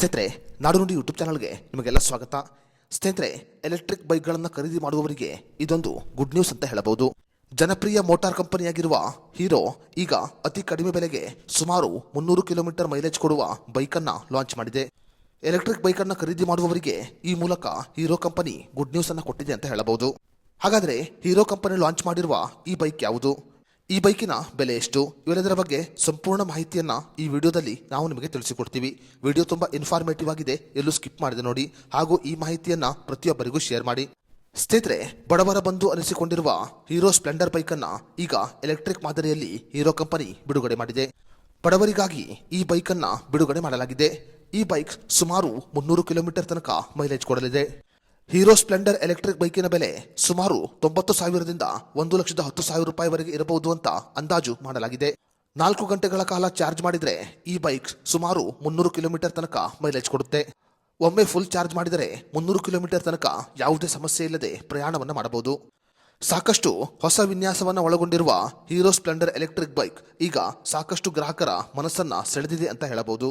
ಸ್ನೇಹಿತರೆ, ನಾಡುನುಡಿ ಯೂಟ್ಯೂಬ್ ಚಾನಲ್ಗೆ ನಿಮಗೆಲ್ಲ ಸ್ವಾಗತ. ಸ್ನೇಹಿತರೆ, ಎಲೆಕ್ಟ್ರಿಕ್ ಬೈಕ್ಗಳನ್ನು ಖರೀದಿ ಮಾಡುವವರಿಗೆ ಇದೊಂದು ಗುಡ್ ನ್ಯೂಸ್ ಅಂತ ಹೇಳಬಹುದು. ಜನಪ್ರಿಯ ಮೋಟಾರ್ ಕಂಪನಿಯಾಗಿರುವ ಹೀರೋ ಈಗ ಅತಿ ಕಡಿಮೆ ಬೆಲೆಗೆ ಸುಮಾರು 300 ಕಿಲೋಮೀಟರ್ ಮೈಲೇಜ್ ಕೊಡುವ ಬೈಕನ್ನು ಲಾಂಚ್ ಮಾಡಿದೆ. ಎಲೆಕ್ಟ್ರಿಕ್ ಬೈಕನ್ನು ಖರೀದಿ ಮಾಡುವವರಿಗೆ ಈ ಮೂಲಕ ಹೀರೋ ಕಂಪನಿ ಗುಡ್ ನ್ಯೂಸ್ ಅನ್ನು ಕೊಟ್ಟಿದೆ ಅಂತ ಹೇಳಬಹುದು. ಹಾಗಾದರೆ ಹೀರೋ ಕಂಪನಿ ಲಾಂಚ್ ಮಾಡಿರುವ ಈ ಬೈಕ್ ಯಾವುದು, ಈ ಬೈಕಿನ ಬೆಲೆ ಎಷ್ಟು, ಇವೆಲ್ಲದರ ಬಗ್ಗೆ ಸಂಪೂರ್ಣ ಮಾಹಿತಿಯನ್ನ ಈ ವಿಡಿಯೋದಲ್ಲಿ ನಾವು ನಿಮಗೆ ತಿಳಿಸಿಕೊಡ್ತೀವಿ. ವಿಡಿಯೋ ತುಂಬಾ ಇನ್ಫಾರ್ಮೇಟಿವ್ ಆಗಿದೆ, ಎಲ್ಲೂ ಸ್ಕಿಪ್ ಮಾಡದೆ ನೋಡಿ, ಹಾಗೂ ಈ ಮಾಹಿತಿಯನ್ನ ಪ್ರತಿಯೊಬ್ಬರಿಗೂ ಶೇರ್ ಮಾಡಿ. ಸ್ನೇಹಿತರೆ, ಬಡವರ ಬಂಧು ಅನಿಸಿಕೊಂಡಿರುವ ಹೀರೋ ಸ್ಪ್ಲೆಂಡರ್ ಬೈಕನ್ನ ಈಗ ಎಲೆಕ್ಟ್ರಿಕ್ ಮಾದರಿಯಲ್ಲಿ ಹೀರೋ ಕಂಪನಿ ಬಿಡುಗಡೆ ಮಾಡಿದೆ. ಬಡವರಿಗಾಗಿ ಈ ಬೈಕನ್ನ ಬಿಡುಗಡೆ ಮಾಡಲಾಗಿದೆ. ಈ ಬೈಕ್ ಸುಮಾರು 300 ಕಿಲೋಮೀಟರ್ ತನಕ ಮೈಲೇಜ್ ಕೊಡಲಿದೆ. ಹೀರೋ ಸ್ಪ್ಲೆಂಡರ್ ಎಲೆಕ್ಟ್ರಿಕ್ ಬೈಕಿನ ಬೆಲೆ ಸುಮಾರು 90,000ದಿಂದ 1,10,000 ರೂಪಾಯಿವರೆಗೆ ಇರಬಹುದು ಅಂತ ಅಂದಾಜು ಮಾಡಲಾಗಿದೆ. 4 ಗಂಟೆಗಳ ಕಾಲ ಚಾರ್ಜ್ ಮಾಡಿದರೆ ಈ ಬೈಕ್ ಸುಮಾರು 300 ಕಿಲೋಮೀಟರ್ ತನಕ ಮೈಲೇಜ್ ಕೊಡುತ್ತೆ. ಒಮ್ಮೆ ಫುಲ್ ಚಾರ್ಜ್ ಮಾಡಿದರೆ 300 ಕಿಲೋಮೀಟರ್ ತನಕ ಯಾವುದೇ ಸಮಸ್ಯೆ ಇಲ್ಲದೆ ಪ್ರಯಾಣವನ್ನು ಮಾಡಬಹುದು. ಸಾಕಷ್ಟು ಹೊಸ ವಿನ್ಯಾಸವನ್ನು ಒಳಗೊಂಡಿರುವ ಹೀರೋ ಸ್ಪ್ಲೆಂಡರ್ ಎಲೆಕ್ಟ್ರಿಕ್ ಬೈಕ್ ಈಗ ಸಾಕಷ್ಟು ಗ್ರಾಹಕರ ಮನಸ್ಸನ್ನ ಸೆಳೆದಿದೆ ಅಂತ ಹೇಳಬಹುದು.